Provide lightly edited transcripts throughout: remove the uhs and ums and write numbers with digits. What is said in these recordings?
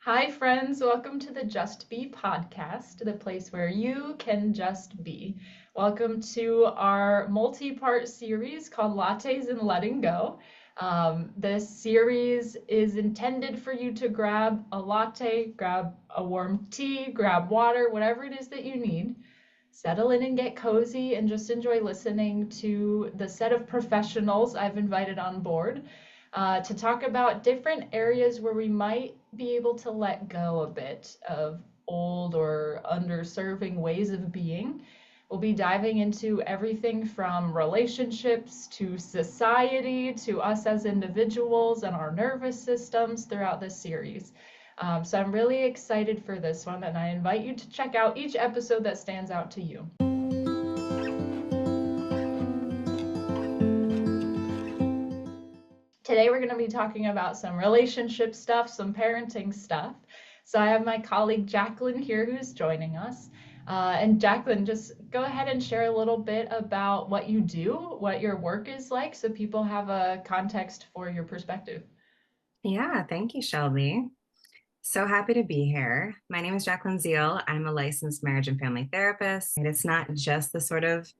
Hi, friends. Welcome to the Just Be podcast, the place where you can just be. Welcome to our multi part series called Lattes and Letting Go. This series is intended for you to grab a latte, grab a warm tea, grab water, whatever it is that you need. Settle in and get cozy and just enjoy listening to the set of professionals I've invited on board to talk about different areas where we might be able to let go a bit of old or underserving ways of being. We'll be diving into everything from relationships to society to us as individuals and our nervous systems throughout this series. So I'm really excited for this one, and I invite you to check out each episode that stands out to you. Today we're going to be talking about some relationship stuff, some parenting stuff. So I have my colleague Jaclyn here who's joining us. And Jaclyn, just go ahead and share a little bit about what you do, what your work is like, so people have a context for your perspective. Yeah, thank you, Shelby. So happy to be here. My name is Jaclyn Zeal. I'm a licensed marriage and family therapist. And it's not just the sort of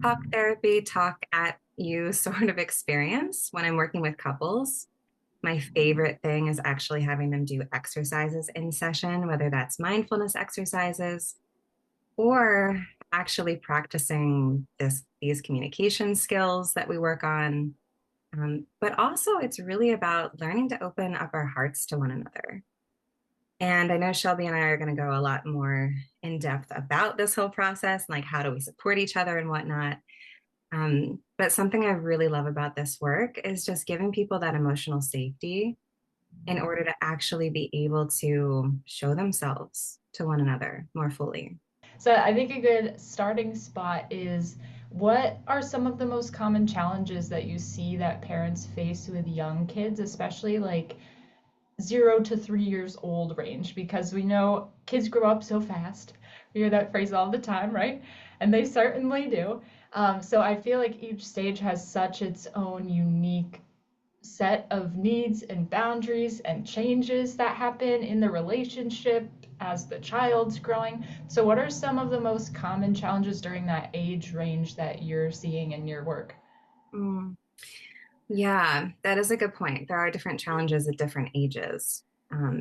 talk therapy, talk at you sort of experience when I'm working with couples. My favorite thing is actually having them do exercises in session, whether that's mindfulness exercises or actually practicing these communication skills that we work on. But also, it's really about learning to open up our hearts to one another. And I know Shelby and I are going to go a lot more in depth about this whole process, like how do we support each other and whatnot. But something I really love about this work is just giving people that emotional safety in order to actually be able to show themselves to one another more fully. So I think a good starting spot is what are some of the most common challenges that you see that parents face with young kids, especially like 0 to 3 years old range, because we know kids grow up so fast. We hear that phrase all the time, right? And they certainly do. So I feel like each stage has such its own unique set of needs and boundaries and changes that happen in the relationship as the child's growing. So, what are some of the most common challenges during that age range that you're seeing in your work? Mm, yeah, that is a good point. There are different challenges at different ages.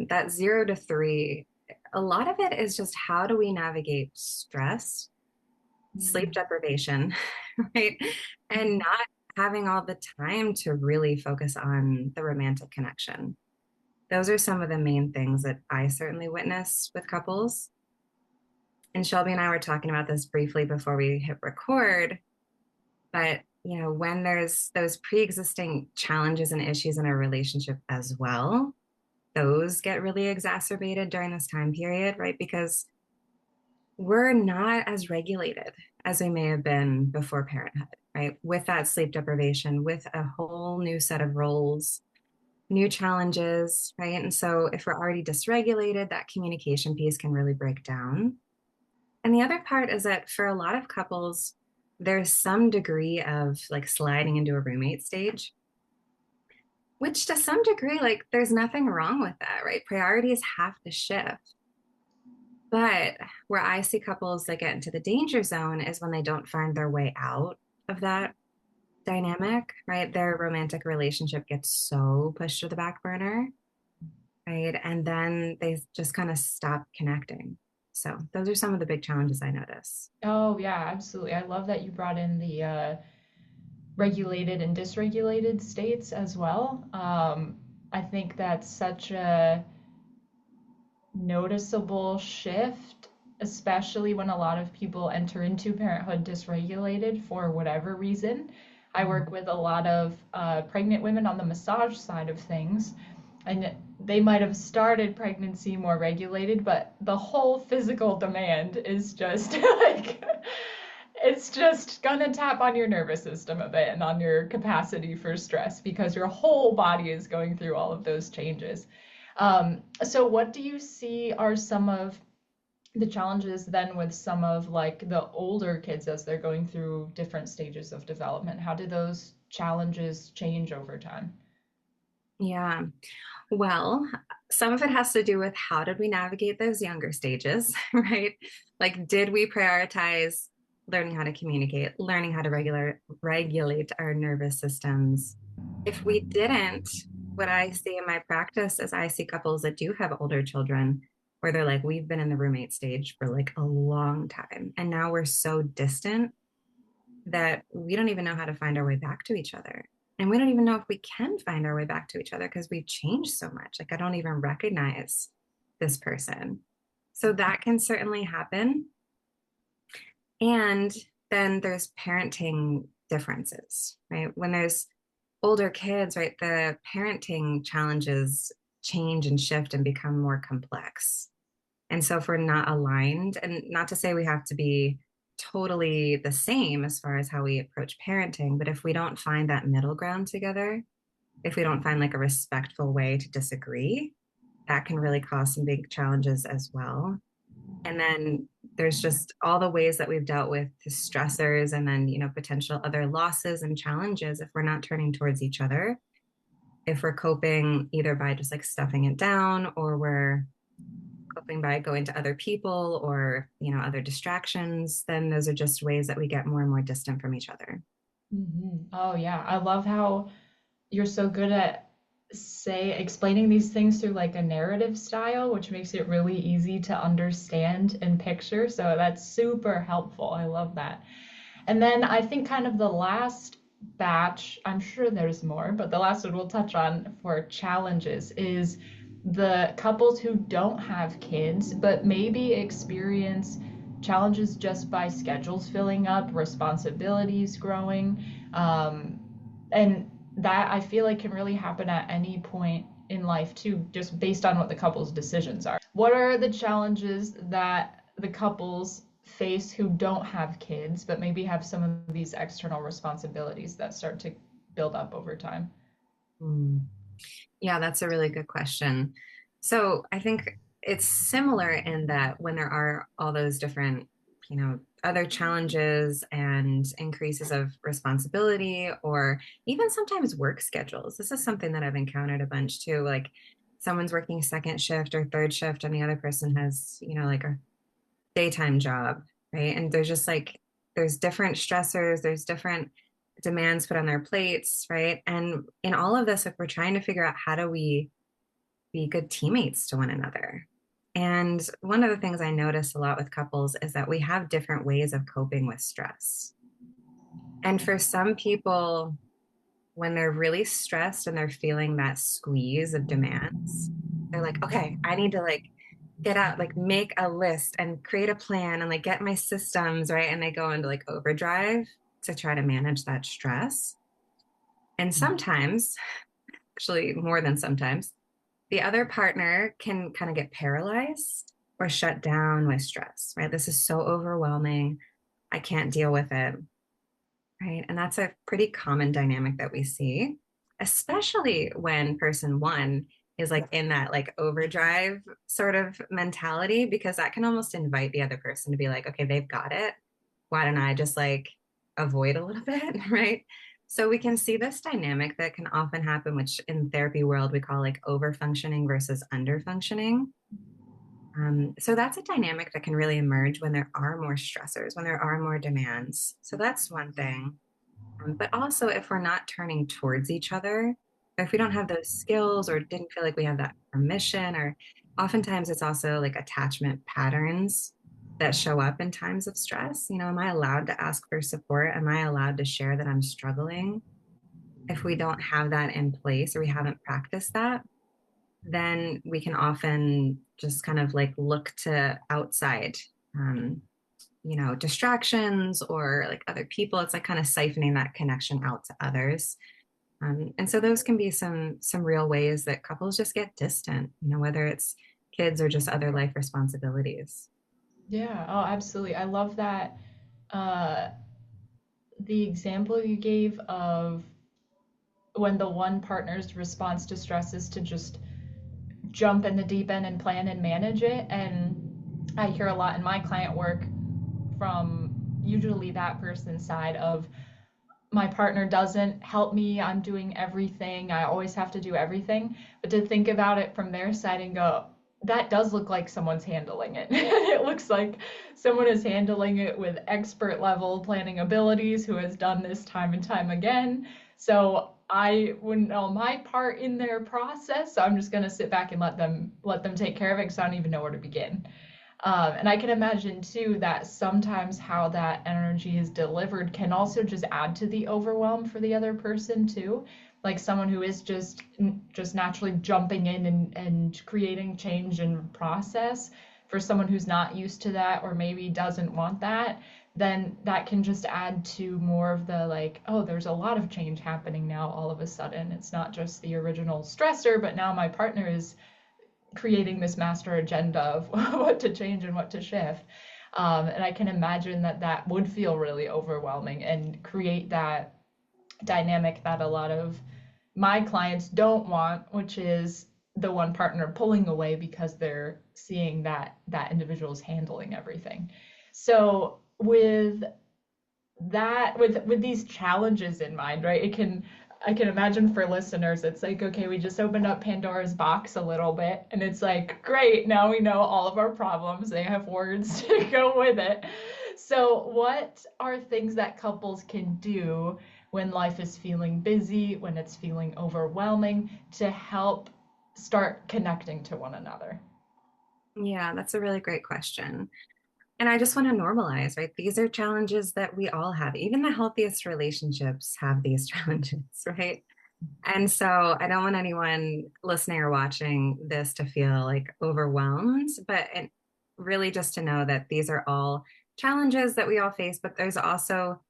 That 0 to 3, a lot of it is just how do we navigate stress, sleep Mm. deprivation, right? And not having all the time to really focus on the romantic connection. Those are some of the main things that I certainly witness with couples. And Shelby and I were talking about this briefly before we hit record, but when there's those pre-existing challenges and issues in a relationship as well, those get really exacerbated during this time period, right? Because we're not as regulated as we may have been before parenthood, right? With that sleep deprivation, with a whole new set of roles, new challenges, right? And so if we're already dysregulated, that communication piece can really break down. And the other part is that for a lot of couples, there's some degree of like sliding into a roommate stage, which to some degree, like there's nothing wrong with that, right? Priorities have to shift. But where I see couples that get into the danger zone is when they don't find their way out of that dynamic, right? Their romantic relationship gets so pushed to the back burner, right? And then they just kind of stop connecting. So those are some of the big challenges I notice. Oh, yeah, absolutely. I love that you brought in the regulated and dysregulated states as well. I think that's such a noticeable shift, especially when a lot of people enter into parenthood dysregulated for whatever reason. I work with a lot of pregnant women on the massage side of things, and they might have started pregnancy more regulated, but the whole physical demand is just like it's just gonna tap on your nervous system a bit and on your capacity for stress because your whole body is going through all of those changes. So what do you see are some of the challenges then with some of like the older kids as they're going through different stages of development? How do those challenges change over time? Yeah. Well, Some of it has to do with how did we navigate those younger stages, right? Like, did we prioritize learning how to communicate, learning how to regulate our nervous systems? If we didn't, what I see in my practice is I see couples that do have older children where they're like, we've been in the roommate stage for like a long time. And now we're so distant that we don't even know how to find our way back to each other. And we don't even know if we can find our way back to each other because we've changed so much. Like, I don't even recognize this person. So that can certainly happen. And then there's parenting differences, right? When there's older kids, right, the parenting challenges change and shift and become more complex. And so if we're not aligned, and not to say we have to be totally the same as far as how we approach parenting, but if we don't find that middle ground together, if we don't find like a respectful way to disagree, that can really cause some big challenges as well. And then there's just all the ways that we've dealt with the stressors and then, potential other losses and challenges if we're not turning towards each other. If we're coping either by just like stuffing it down, or we're coping by going to other people or, other distractions, then those are just ways that we get more and more distant from each other. Oh yeah, I love how you're so good at explaining these things through like a narrative style, which makes it really easy to understand and picture. So that's super helpful. I love that. And then I think kind of the last batch, I'm sure there's more, but the last one we'll touch on for challenges is the couples who don't have kids, but maybe experience challenges just by schedules filling up, responsibilities growing. And that I feel like can really happen at any point in life too, just based on what the couple's decisions are. What are the challenges that the couples face who don't have kids, but maybe have some of these external responsibilities that start to build up over time? Mm. Yeah, that's a really good question. So I think it's similar in that when there are all those different, other challenges and increases of responsibility, or even sometimes work schedules. This is something that I've encountered a bunch too. Like, someone's working second shift or third shift, and the other person has, like a daytime job, right? And there's just like, there's different stressors, there's different demands put on their plates, right? And in all of this, if we're trying to figure out how do we be good teammates to one another. And one of the things I notice a lot with couples is that we have different ways of coping with stress. And for some people, when they're really stressed and they're feeling that squeeze of demands, they're like, okay, I need to like get out, like make a list and create a plan and like get my systems right. And they go into like overdrive to try to manage that stress. And sometimes, actually more than sometimes, the other partner can kind of get paralyzed or shut down with stress, right? This is so overwhelming. I can't deal with it, right? And that's a pretty common dynamic that we see, especially when person one is like in that like overdrive sort of mentality, because that can almost invite the other person to be like, okay, they've got it. Why don't I just like avoid a little bit, right? So we can see this dynamic that can often happen, which in therapy world we call like over functioning versus under functioning. So that's a dynamic that can really emerge when there are more stressors, when there are more demands. So that's one thing. But also, if we're not turning towards each other, or if we don't have those skills or didn't feel like we have that permission, or oftentimes it's also like attachment patterns that show up in times of stress. Am I allowed to ask for support? Am I allowed to share that I'm struggling? If we don't have that in place or we haven't practiced that, then we can often just kind of like look to outside, um, distractions or like other people. It's like kind of siphoning that connection out to others. And so those can be some real ways that couples just get distant, whether it's kids or just other life responsibilities. Yeah, oh, absolutely. I love that uh, the example you gave of when the one partner's response to stress is to just jump in the deep end and plan and manage it. And I hear a lot in my client work from usually that person's side of my partner doesn't help me, I'm doing everything, I always have to do everything. But to think about it from their side and go, that does look like someone's handling it. It looks like someone is handling it with expert level planning abilities who has done this time and time again. So I wouldn't know my part in their process. So I'm just gonna sit back and let them take care of it because I don't even know where to begin. And I can imagine too that sometimes how that energy is delivered can also just add to the overwhelm for the other person too. Like someone who is just naturally jumping in and creating change and process for someone who's not used to that or maybe doesn't want that, then that can just add to more of the like, oh, there's a lot of change happening now all of a sudden. It's not just the original stressor, but now my partner is creating this master agenda of what to change and what to shift. And I can imagine that that would feel really overwhelming and create that dynamic that a lot of my clients don't want, which is the one partner pulling away because they're seeing that that individual is handling everything. So with these challenges in mind, right? It can I can imagine for listeners, it's like, okay, we just opened up Pandora's box a little bit, and it's like, great, now we know all of our problems. They have words to go with it. So, what are things that couples can do when life is feeling busy, when it's feeling overwhelming, to help start connecting to one another? Yeah, that's a really great question. And I just want to normalize, right? These are challenges that we all have. Even the healthiest relationships have these challenges, right? And so I don't want anyone listening or watching this to feel like overwhelmed, but really just to know that these are all challenges that we all face, but there's also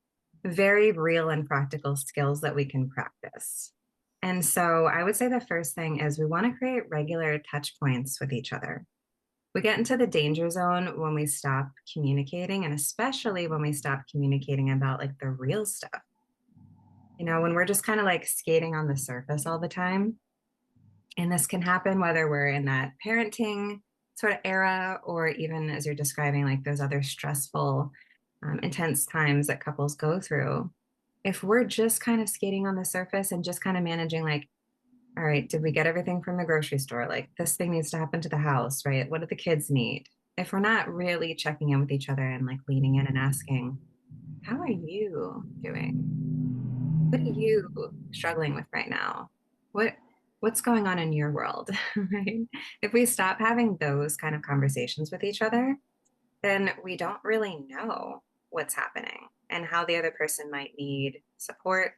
very real and practical skills that we can practice. And so I would say the first thing is we want to create regular touch points with each other. We get into the danger zone when we stop communicating, and especially when we stop communicating about like the real stuff. When we're just kind of like skating on the surface all the time. And this can happen whether we're in that parenting sort of era or even as you're describing, like those other stressful, intense times that couples go through. If we're just kind of skating on the surface and just kind of managing, like, all right, did we get everything from the grocery store? Like, this thing needs to happen to the house, right? What do the kids need? If we're not really checking in with each other and like leaning in and asking, how are you doing? What are you struggling with right now? What what's going on in your world, right? If we stop having those kind of conversations with each other, then we don't really know what's happening and how the other person might need support.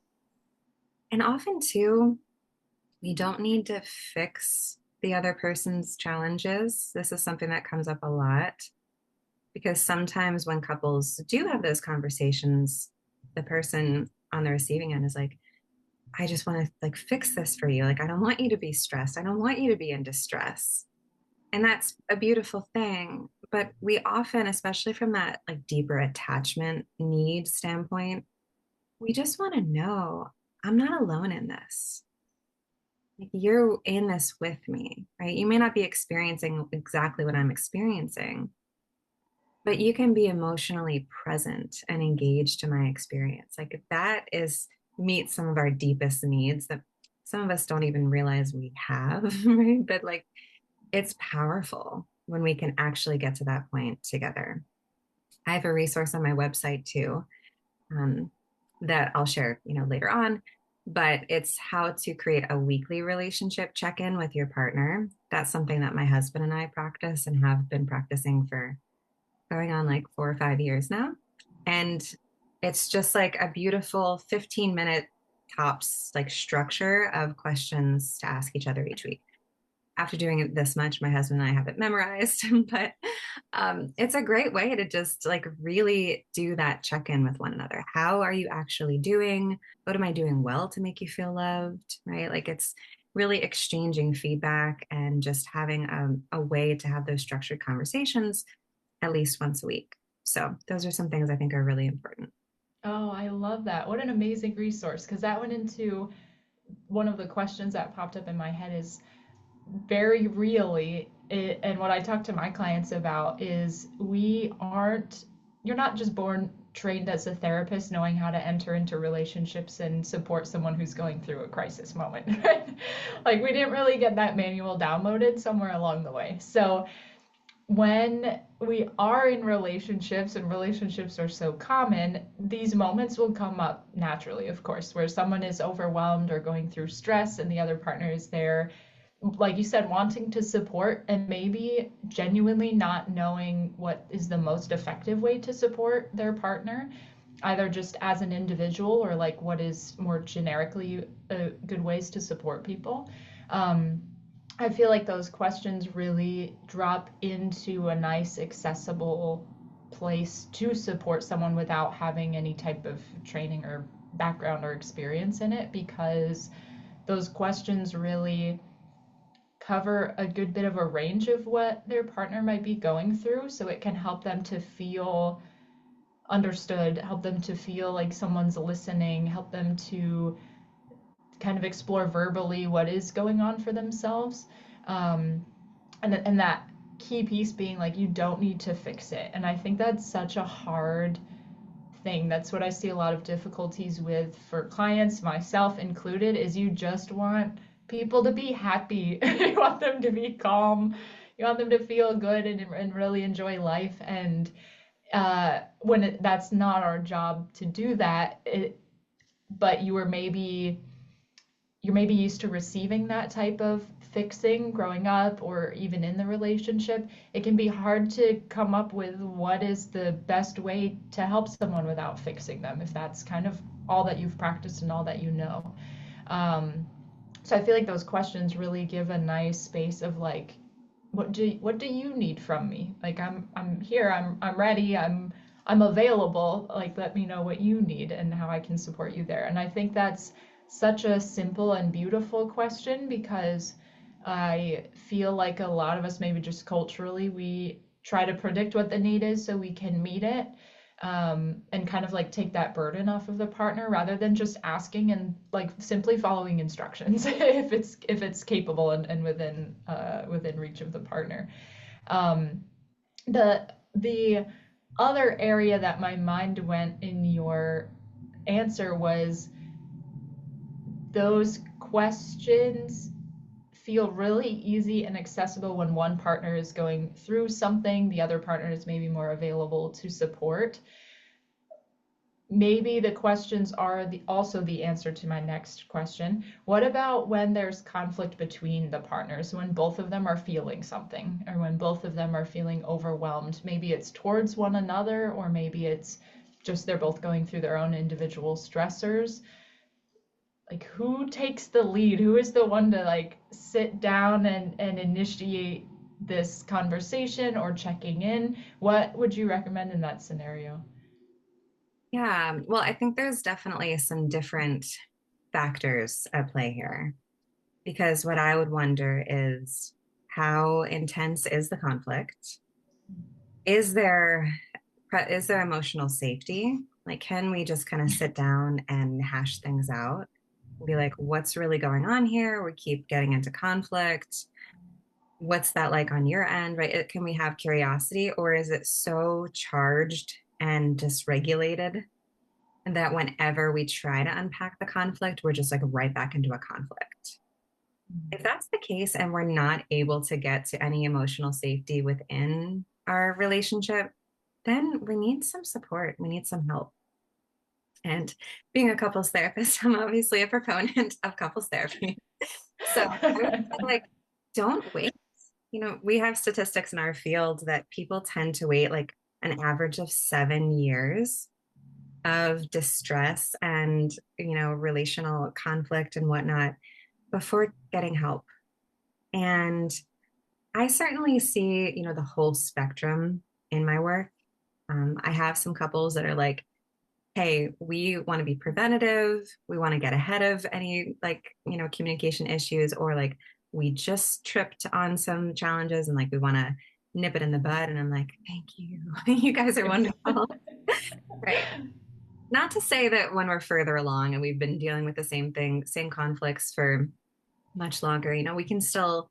And often too, we don't need to fix the other person's challenges. This is something that comes up a lot because sometimes when couples do have those conversations, the person on the receiving end is like, I just want to like fix this for you. Like, I don't want you to be stressed. I don't want you to be in distress. And that's a beautiful thing. But we often, especially from that like deeper attachment need standpoint, we just want to know I'm not alone in this. Like, you're in this with me, right? You may not be experiencing exactly what I'm experiencing, but you can be emotionally present and engaged to my experience. Like that is meets some of our deepest needs that some of us don't even realize we have, right? But like it's powerful when we can actually get to that point together. I have a resource on my website too, um, that I'll share, later on. But it's how to create a weekly relationship check-in with your partner. That's something that my husband and I practice and have been practicing for going on like 4 or 5 years now. And it's just like a beautiful 15-minute tops like structure of questions to ask each other each week. After doing it this much, my husband and I have it memorized, but it's a great way to just like really do that check in with one another. How are you actually doing? What am I doing well to make you feel loved? Right? Like it's really exchanging feedback and just having a way to have those structured conversations at least once a week. So those are some things I think are really important. Oh, I love that. What an amazing resource, because that went into one of the questions that popped up in my head is very really and what I talk to my clients about is you're not just born trained as a therapist knowing how to enter into relationships and support someone who's going through a crisis moment, right? Like we didn't really get that manual downloaded somewhere along the way. So when we are in relationships and relationships are so common, these moments will come up naturally, of course, where someone is overwhelmed or going through stress and the other partner is there, like you said, wanting to support and maybe genuinely not knowing what is the most effective way to support their partner, either just as an individual or like what is more generically good ways to support people. Um, I feel like those questions really drop into a nice, accessible place to support someone without having any type of training or background or experience in it, because those questions really cover a good bit of a range of what their partner might be going through. So it can help them to feel understood, help them to feel like someone's listening, help them to kind of explore verbally what is going on for themselves. Um, and that key piece being like, you don't need to fix it. And I think that's such a hard thing. That's what I see a lot of difficulties with for clients, myself included, is you just want people to be happy. You want them to be calm. You want them to feel good and really enjoy life. And that's not our job to do that, but you're maybe used to receiving that type of fixing growing up or even in the relationship, it can be hard to come up with what is the best way to help someone without fixing them, if that's kind of all that you've practiced and all that you know. Um, so I feel like those questions really give a nice space of like, what do you need from me? Like I'm here, I'm ready, I'm available. Like let me know what you need and how I can support you there. And I think that's such a simple and beautiful question, because I feel like a lot of us, maybe just culturally, we try to predict what the need is so we can meet it, and kind of like take that burden off of the partner rather than just asking and like simply following instructions if it's capable and within reach of the partner. Um, the other area that my mind went in your answer was those questions feel really easy and accessible when one partner is going through something, the other partner is maybe more available to support. Maybe the questions are also the answer to my next question. What about when there's conflict between the partners, when both of them are feeling something, or when both of them are feeling overwhelmed? Maybe it's towards one another, or maybe it's just they're both going through their own individual stressors. Like who takes the lead? Who is the one to like sit down and initiate this conversation or checking in? What would you recommend in that scenario? Yeah, well, I think there's definitely some different factors at play here because what I would wonder is how intense is the conflict? Is there is there emotional safety? Like, can we just kind of sit down and hash things out? Be like, what's really going on here? We keep getting into conflict. What's that like on your end, right? Can we have curiosity, or is it so charged and dysregulated that whenever we try to unpack the conflict, we're just like right back into a conflict? If that's the case and we're not able to get to any emotional safety within our relationship, then we need some support. We need some help. And being a couples therapist, I'm obviously a proponent of couples therapy. So I would say, like, don't wait. You know, we have statistics in our field that people tend to wait like an average of 7 years of distress and, relational conflict and whatnot before getting help. And I certainly see, the whole spectrum in my work. I have some couples that are like, hey, we want to be preventative. We want to get ahead of any like, communication issues, or like we just tripped on some challenges and like we want to nip it in the bud. And I'm like, thank you. You guys are wonderful. Right. Not to say that when we're further along and we've been dealing with the same thing, same conflicts for much longer, we can still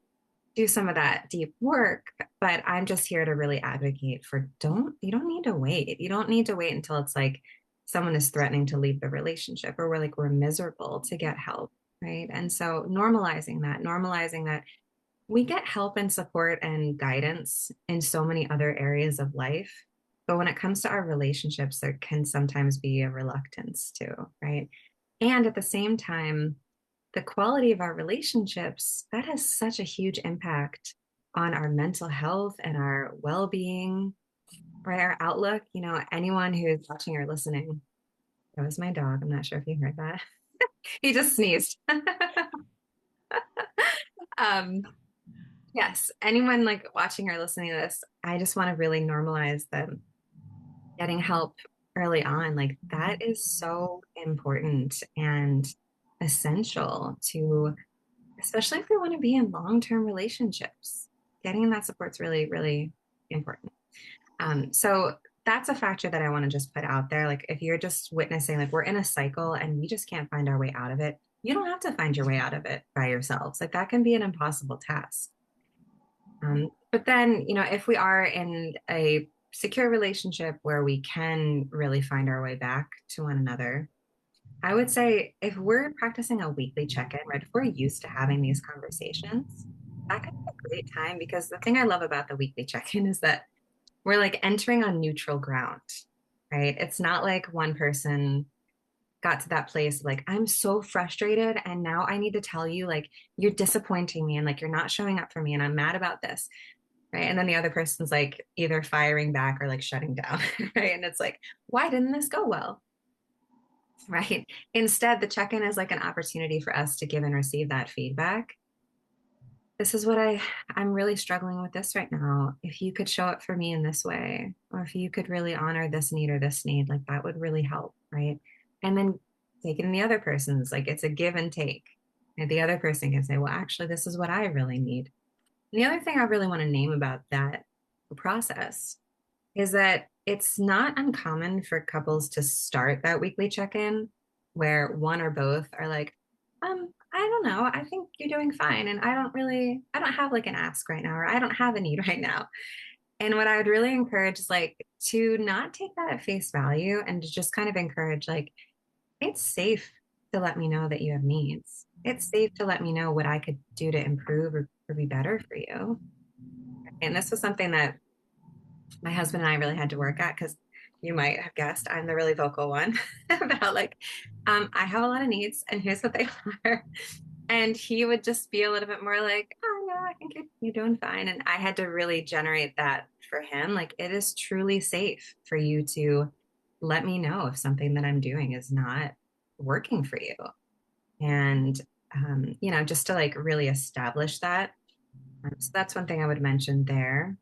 do some of that deep work. But I'm just here to really advocate for you don't need to wait. You don't need to wait until it's like someone is threatening to leave the relationship or we're miserable to get help, right? And so normalizing that we get help and support and guidance in so many other areas of life. But when it comes to our relationships, there can sometimes be a reluctance too, right? And at the same time, the quality of our relationships, that has such a huge impact on our mental health and our well-being, right? Our outlook. Anyone who's watching or listening, that was my dog. I'm not sure if you heard that. He just sneezed. um, yes, anyone like watching or listening to this, I just want to really normalize that getting help early on, like that is so important and essential to, especially if we want to be in long-term relationships. Getting that support's really, really important. So that's a factor that I want to just put out there. Like if you're just witnessing, like we're in a cycle and we just can't find our way out of it, you don't have to find your way out of it by yourselves. Like that can be an impossible task. But then, if we are in a secure relationship where we can really find our way back to one another, I would say if we're practicing a weekly check-in, right, if we're used to having these conversations, that could be a great time because the thing I love about the weekly check-in is that we're like entering on neutral ground, right? It's not like one person got to that place like, I'm so frustrated and now I need to tell you like you're disappointing me and like you're not showing up for me and I'm mad about this, right? And then the other person's like either firing back or like shutting down, right? And it's like, why didn't this go well? Right. Instead, the check in is like an opportunity for us to give and receive that feedback. This is what I'm really struggling with this right now. If you could show up for me in this way, or if you could really honor this need or this need, like that would really help. Right. And then taking the other person's, like it's a give and take. And the other person can say, well, actually, this is what I really need. And the other thing I really want to name about that process is that it's not uncommon for couples to start that weekly check-in where one or both are like, I don't know, I think you're doing fine. And I don't have like an ask right now, or I don't have a need right now. And what I would really encourage is like to not take that at face value and to just kind of encourage like, it's safe to let me know that you have needs. It's safe to let me know what I could do to improve or be better for you. And this was something that my husband and I really had to work at because you might have guessed I'm the really vocal one about like, I have a lot of needs and here's what they are. And he would just be a little bit more like, oh no, I think you're doing fine. And I had to really generate that for him. Like it is truly safe for you to let me know if something that I'm doing is not working for you. And, just to like really establish that. So that's one thing I would mention there.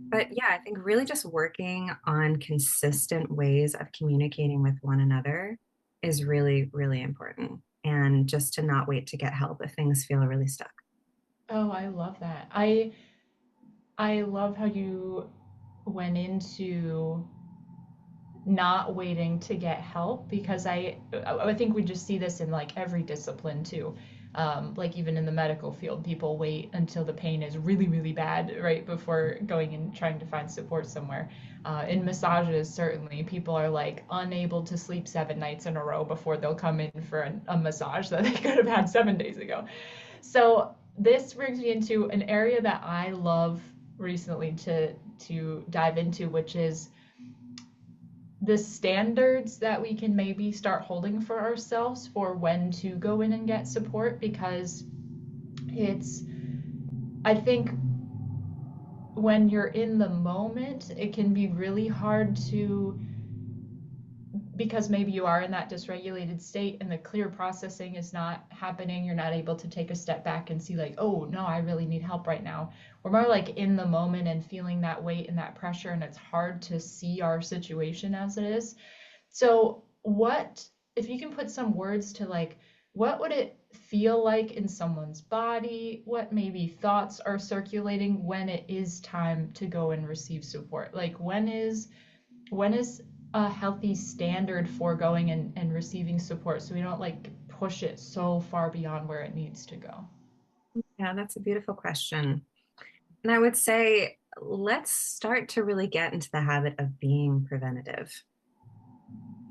But yeah, I think really just working on consistent ways of communicating with one another is really, really important. And just to not wait to get help if things feel really stuck. Oh, I love that. I love how you went into not waiting to get help because I think we just see this in like every discipline too. Like even in the medical field, people wait until the pain is really, really bad right before going and trying to find support somewhere. In massages, certainly, people are like unable to sleep 7 nights in a row before they'll come in for a massage that they could have had 7 days ago. So this brings me into an area that I love recently to dive into, which is the standards that we can maybe start holding for ourselves for when to go in and get support, because it's, I think when you're in the moment, it can be really hard to, because maybe you are in that dysregulated state and the clear processing is not happening, you're not able to take a step back and see like, oh no, I really need help right now. We're more like in the moment and feeling that weight and that pressure, and it's hard to see our situation as it is. So what, if you can put some words to like, what would it feel like in someone's body? What maybe thoughts are circulating when it is time to go and receive support? Like when is a healthy standard for going and receiving support so we don't like push it so far beyond where it needs to go? Yeah, that's a beautiful question. And I would say, let's start to really get into the habit of being preventative.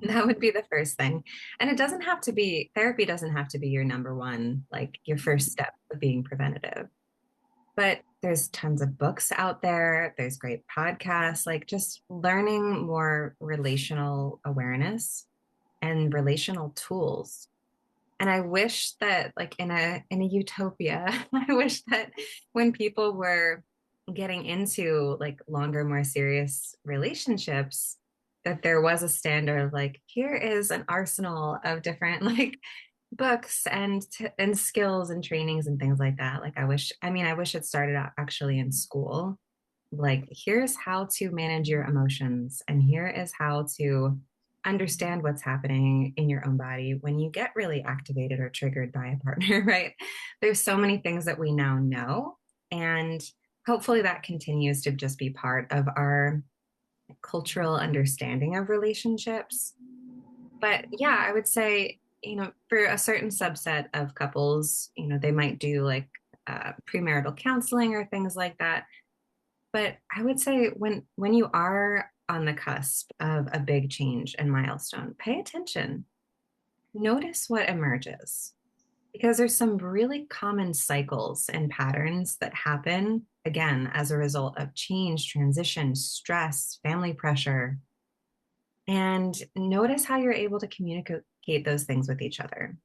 That would be the first thing. And it doesn't have to be, therapy doesn't have to be your number one, like your first step of being preventative. But there's tons of books out there. There's great podcasts, like just learning more relational awareness and relational tools. And I wish that like in a utopia, I wish that when people were getting into like longer, more serious relationships, that there was a standard of like, here is an arsenal of different like books and skills and trainings and things like that. Like I wish it started out actually in school. Like, here's how to manage your emotions, and here is how to understand what's happening in your own body when you get really activated or triggered by a partner, right? There's so many things that we now know, and hopefully that continues to just be part of our cultural understanding of relationships. But yeah, I would say, for a certain subset of couples, they might do like premarital counseling or things like that. But I would say when you are on the cusp of a big change and milestone, pay attention. Notice what emerges because there's some really common cycles and patterns that happen again as a result of change, transition, stress, family pressure. And notice how you're able to communicate those things with each other.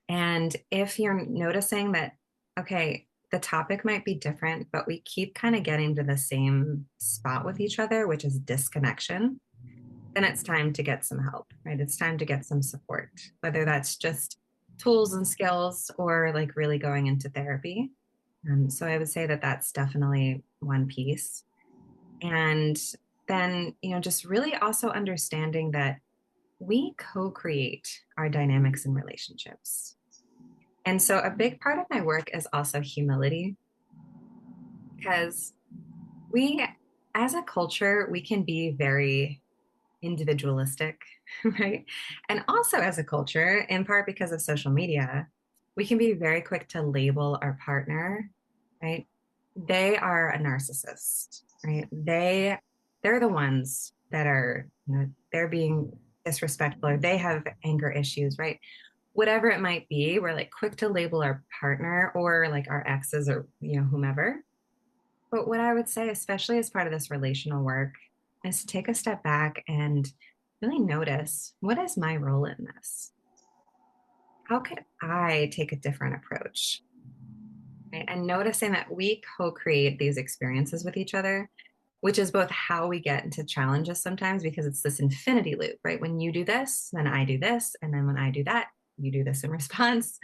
And if you're noticing that, okay, the topic might be different, but we keep kind of getting to the same spot with each other, which is disconnection, then it's time to get some help, right? It's time to get some support, whether that's just tools and skills or like really going into therapy. So I would say that that's definitely one piece. And then, just really also understanding that we co create our dynamics and relationships. And so a big part of my work is also humility because we, as a culture, we can be very individualistic, right? And also as a culture, in part because of social media, we can be very quick to label our partner, right? They are a narcissist, right? They're the ones that are, they're being disrespectful or they have anger issues, right? Whatever it might be, we're like quick to label our partner or like our exes or, whomever. But what I would say, especially as part of this relational work, is to take a step back and really notice what is my role in this? How could I take a different approach? Right? And noticing that we co create these experiences with each other, which is both how we get into challenges sometimes because it's this infinity loop, right? When you do this, then I do this. And then when I do that, you do this in response,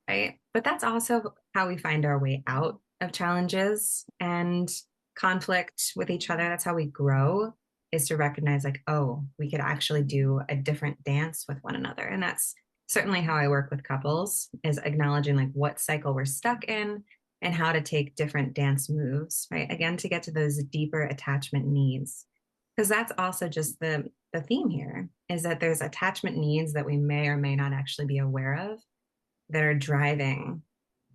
right? But that's also how we find our way out of challenges and conflict with each other. That's how we grow, is to recognize, like, oh, we could actually do a different dance with one another. And that's certainly how I work with couples, is acknowledging like what cycle we're stuck in and how to take different dance moves, right? Again, to get to those deeper attachment needs. Because that's also just the theme here is that there's attachment needs that we may or may not actually be aware of that are driving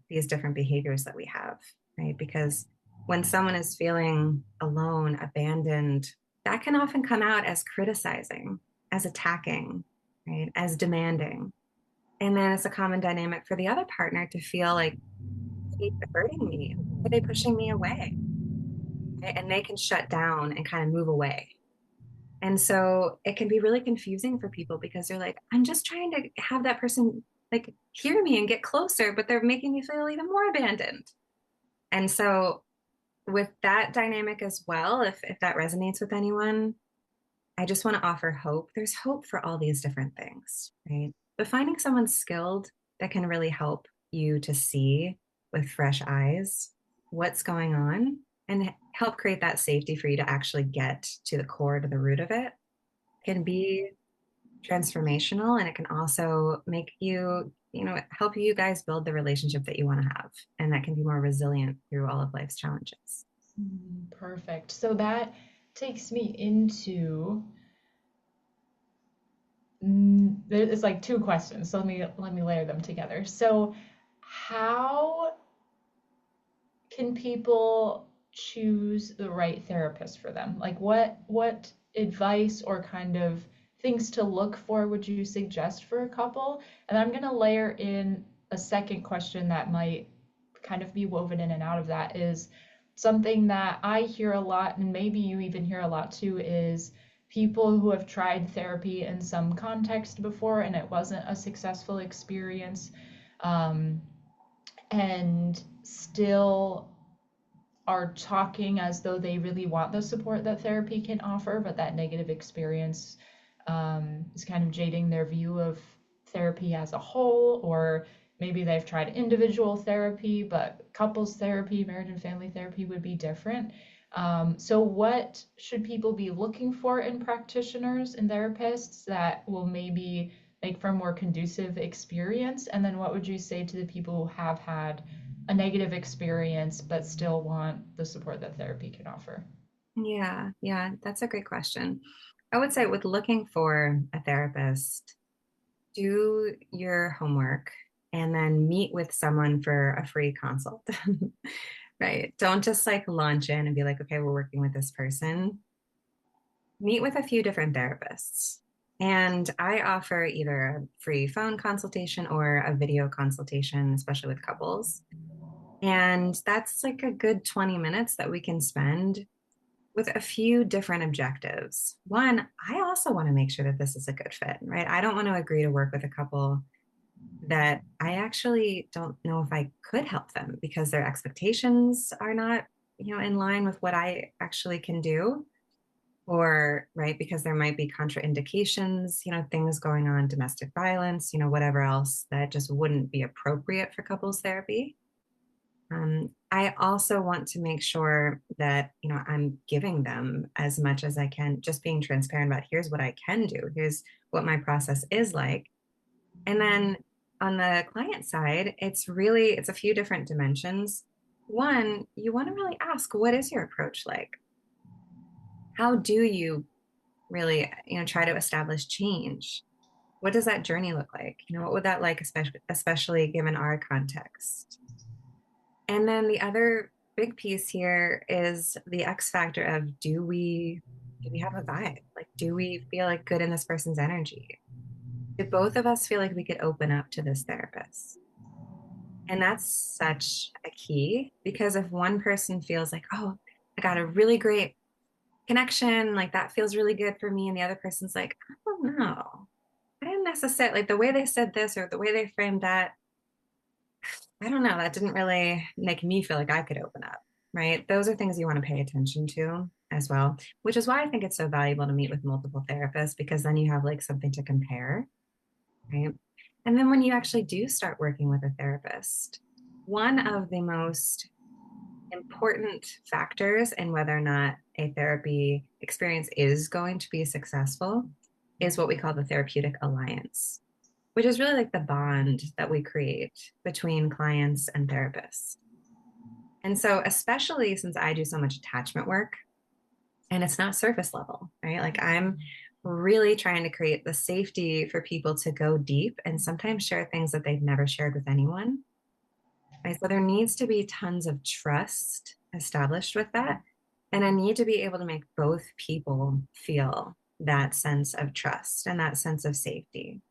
these different behaviors that we have, right? Because when someone is feeling alone, abandoned, that can often come out as criticizing, as attacking, right? As demanding. And then it's a common dynamic for the other partner to feel like, are they hurting me? Are they pushing me away? Right? And they can shut down and kind of move away. And so it can be really confusing for people because they're like, I'm just trying to have that person like hear me and get closer, but they're making me feel even more abandoned. And so with that dynamic as well, if that resonates with anyone, I just want to offer hope. There's hope for all these different things, right? But finding someone skilled that can really help you to see with fresh eyes what's going on and help create that safety for you to actually get to the core, to the root of it, can be transformational. And it can also make you, help you guys build the relationship that you want to have. And that can be more resilient through all of life's challenges. Perfect. So that takes me into it's like two questions. So let me layer them together. So how can people choose the right therapist for them? Like what advice or kind of things to look for would you suggest for a couple? And I'm going to layer in a second question that might kind of be woven in and out of that is something that I hear a lot, and maybe you even hear a lot too, is people who have tried therapy in some context before and it wasn't a successful experience, um, and still are talking as though they really want the support that therapy can offer, but that negative experience is kind of jading their view of therapy as a whole, or maybe they've tried individual therapy, but couples therapy, marriage and family therapy would be different. So, what should people be looking for in practitioners and therapists that will maybe make for a more conducive experience? And then, what would you say to the people who have had a negative experience but still want the support that therapy can offer? Yeah, that's a great question. I would say with looking for a therapist, do your homework and then meet with someone for a free consult. Right. Don't just like launch in and be like, okay, we're working with this person. Meet with a few different therapists. And I offer either a free phone consultation or a video consultation, especially with couples. And that's like a good 20 minutes that we can spend with a few different objectives. One, I also want to make sure that this is a good fit, right? I don't want to agree to work with a couple that I actually don't know if I could help them because their expectations are not, in line with what I actually can do. Or, right, because there might be contraindications, things going on, domestic violence, whatever else that just wouldn't be appropriate for couples therapy. I also want to make sure that, I'm giving them as much as I can, just being transparent about here's what I can do, here's what my process is like. And then on the client side, it's a few different dimensions. One, you want to really ask, what is your approach like? How do you really, try to establish change? What does that journey look like? What would that like, especially given our context? And then the other big piece here is the X factor of do we have a vibe? Like, do we feel like good in this person's energy? Do both of us feel like we could open up to this therapist? And that's such a key because if one person feels like, oh, I got a really great connection, like that feels really good for me, and the other person's like, I don't know. I didn't necessarily like the way they said this or the way they framed that. I don't know. That didn't really make me feel like I could open up, right? Those are things you want to pay attention to as well, which is why I think it's so valuable to meet with multiple therapists because then you have like something to compare, right? And then when you actually do start working with a therapist, one of the most important factors in whether or not a therapy experience is going to be successful is what we call the therapeutic alliance, which is really like the bond that we create between clients and therapists. And so, especially since I do so much attachment work and it's not surface level, right? Like I'm really trying to create the safety for people to go deep and sometimes share things that they've never shared with anyone. Right? So there needs to be tons of trust established with that. And I need to be able to make both people feel that sense of trust and that sense of safety.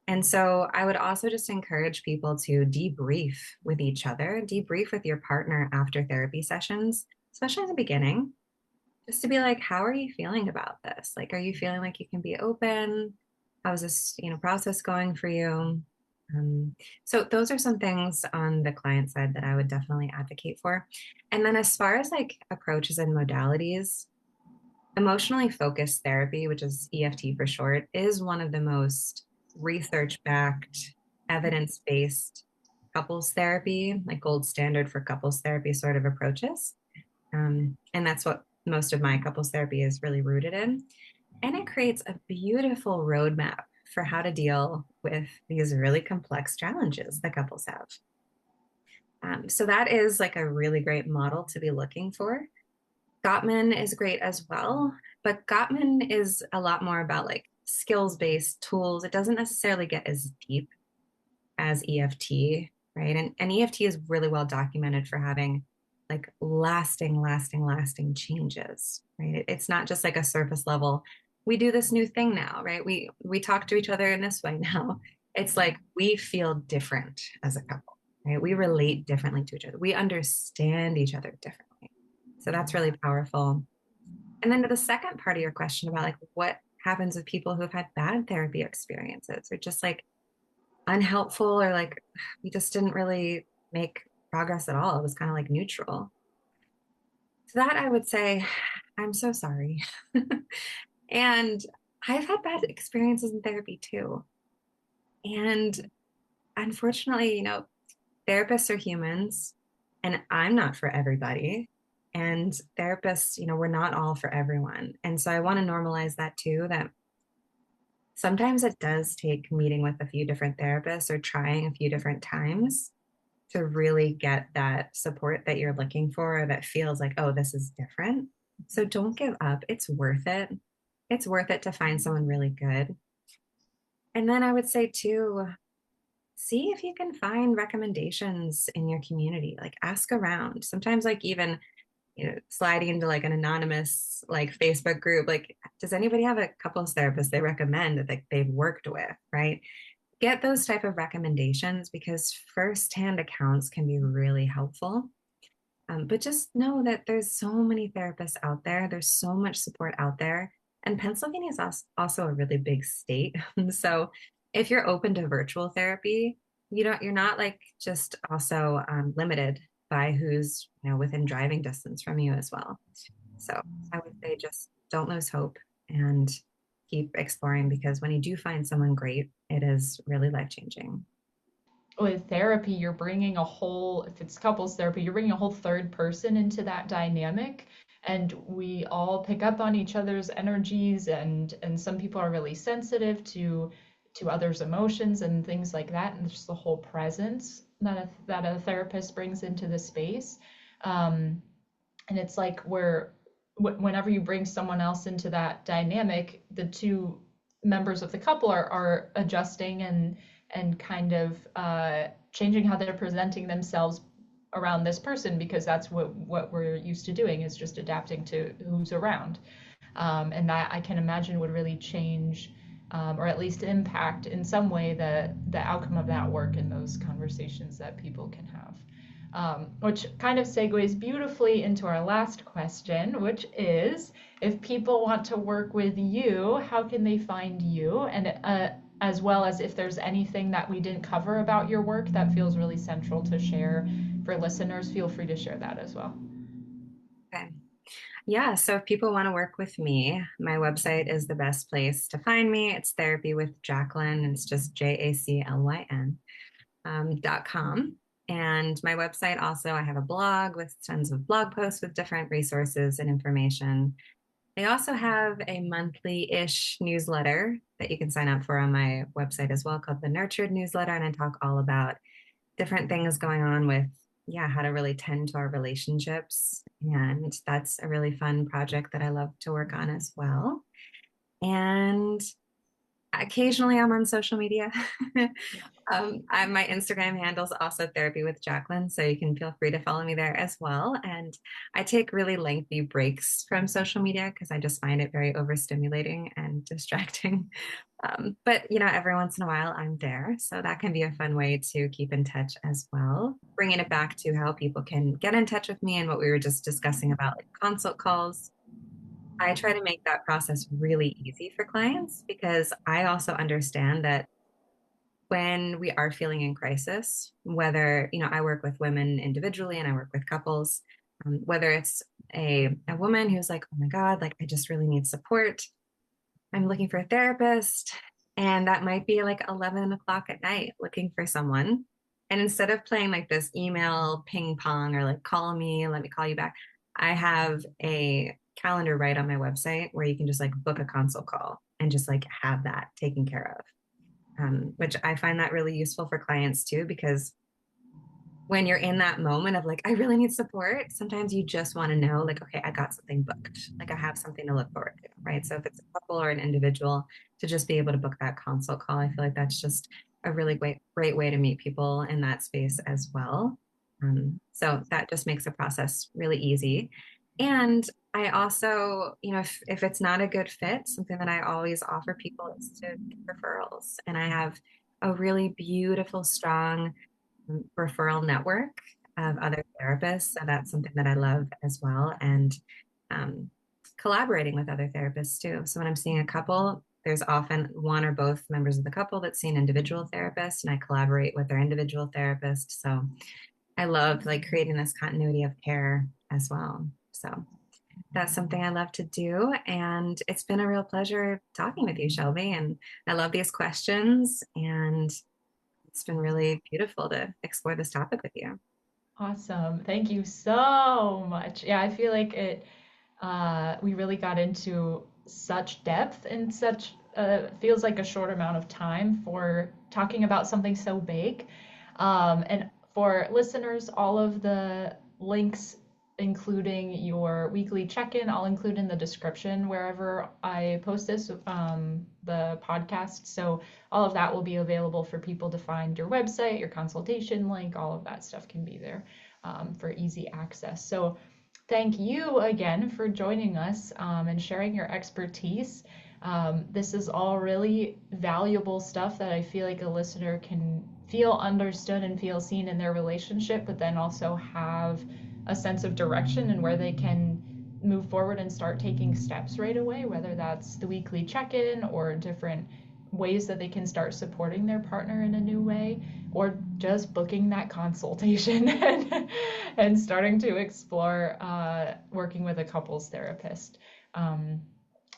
And so I would also just encourage people to debrief with each other, debrief with your partner after therapy sessions, especially in the beginning, just to be like, how are you feeling about this? Like, are you feeling like you can be open? How's this, process going for you? So those are some things on the client side that I would definitely advocate for. And then as far as like approaches and modalities, emotionally focused therapy, which is EFT for short, is one of the most research-backed, evidence-based couples therapy, like gold standard for couples therapy sort of approaches. And that's what most of my couples therapy is really rooted in. And it creates a beautiful roadmap for how to deal with these really complex challenges that couples have. So that is like a really great model to be looking for. Gottman is great as well, but Gottman is a lot more about like skills-based tools. It doesn't necessarily get as deep as EFT, right? And EFT is really well documented for having like lasting changes, right? It's not just like a surface level. We do this new thing now, right? We talk to each other in this way now. It's like we feel different as a couple, right? We relate differently to each other. We understand each other differently. So that's really powerful. And then to the second part of your question about like what happens with people who have had bad therapy experiences or just like unhelpful or like we just didn't really make progress at all. It was kind of like neutral. So that I would say, I'm so sorry. And I've had bad experiences in therapy too. And unfortunately, therapists are humans and I'm not for everybody. And therapists, we're not all for everyone. And so I want to normalize that too, that sometimes it does take meeting with a few different therapists or trying a few different times to really get that support that you're looking for or that feels like, oh, this is different. So don't give up. It's worth it. It's worth it to find someone really good. And then I would say too, see if you can find recommendations in your community. Like ask around. Sometimes like even sliding into like an anonymous like Facebook group, like does anybody have a couples therapist they recommend that like, they've worked with, right? Get those type of recommendations because firsthand accounts can be really helpful. But just know that there's so many therapists out there. There's so much support out there. And Pennsylvania is also a really big state. So if you're open to virtual therapy, you're not like just also limited by who's, within driving distance from you as well. So I would say just don't lose hope and keep exploring because when you do find someone great, it is really life changing. With therapy, you're bringing a whole, if it's couples therapy, you're bringing a whole third person into that dynamic. And we all pick up on each other's energies, and some people are really sensitive to others' emotions and things like that, and just the whole presence that a therapist brings into the space. And it's like whenever you bring someone else into that dynamic, the two members of the couple are adjusting and kind of changing how they're presenting themselves around this person because that's what we're used to doing is just adapting to who's around. And that I can imagine would really change or at least impact in some way the outcome of that work and those conversations that people can have. Which kind of segues beautifully into our last question, which is if people want to work with you, how can they find you? And as well as if there's anything that we didn't cover about your work that feels really central to share for listeners, feel free to share that as well. Okay. Yeah, so if people want to work with me, my website is the best place to find me. It's Therapy with Jaclyn. It's just JACLYN .com. And my website also, I have a blog with tons of blog posts with different resources and information. I also have a monthly-ish newsletter that you can sign up for on my website as well called the Nurtured Newsletter. And I talk all about different things going on with, yeah, how to really tend to our relationships. And that's a really fun project that I love to work on as well. And occasionally I'm on social media. My Instagram handle is also Therapy with Jaclyn, so you can feel free to follow me there as well. And I take really lengthy breaks from social media because I just find it very overstimulating and distracting. But every once in a while I'm there, so that can be a fun way to keep in touch as well. Bringing it back to how people can get in touch with me and what we were just discussing about like consult calls. I try to make that process really easy for clients because I also understand that when we are feeling in crisis, whether, I work with women individually and I work with couples, whether it's a woman who's like, oh my God, like I just really need support. I'm looking for a therapist. And that might be like 11 o'clock at night looking for someone. And instead of playing like this email ping pong or like call me, let me call you back, I have a calendar right on my website where you can just like book a consult call and just like have that taken care of. Which I find that really useful for clients too, because when you're in that moment of like, I really need support, sometimes you just want to know, like, okay, I got something booked. Like I have something to look forward to, right? So if it's a couple or an individual, to just be able to book that consult call, I feel like that's just a really great way to meet people in that space as well. So that just makes the process really easy. And I also, if it's not a good fit, something that I always offer people is to get referrals. And I have a really beautiful, strong referral network of other therapists. So that's something that I love as well. And um, collaborating with other therapists too. So when I'm seeing a couple, there's often one or both members of the couple that see an individual therapist, and I collaborate with their individual therapist. So I love like creating this continuity of care as well. So that's something I love to do. And it's been a real pleasure talking with you, Shelby. And I love these questions. And it's been really beautiful to explore this topic with you. Awesome. Thank you so much. Yeah, I feel like we really got into such depth in such feels like a short amount of time for talking about something so big. And for listeners, all of the links, including your weekly check-in, I'll include in the description wherever I post this, the podcast. So all of that will be available for people to find your website, your consultation link, all of that stuff can be there for easy access. So thank you again for joining us and sharing your expertise. This is all really valuable stuff that I feel like a listener can feel understood and feel seen in their relationship, but then also have a sense of direction and where they can move forward and start taking steps right away, whether that's the weekly check in or different ways that they can start supporting their partner in a new way, or just booking that consultation and starting to explore working with a couples therapist.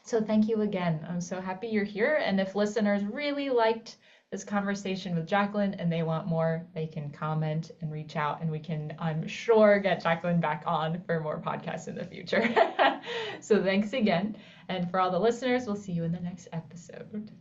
So thank you again. I'm so happy you're here. And if listeners really liked this conversation with Jaclyn and they want more, they can comment and reach out, and we can, I'm sure, get Jaclyn back on for more podcasts in the future. So thanks again. And for all the listeners, we'll see you in the next episode.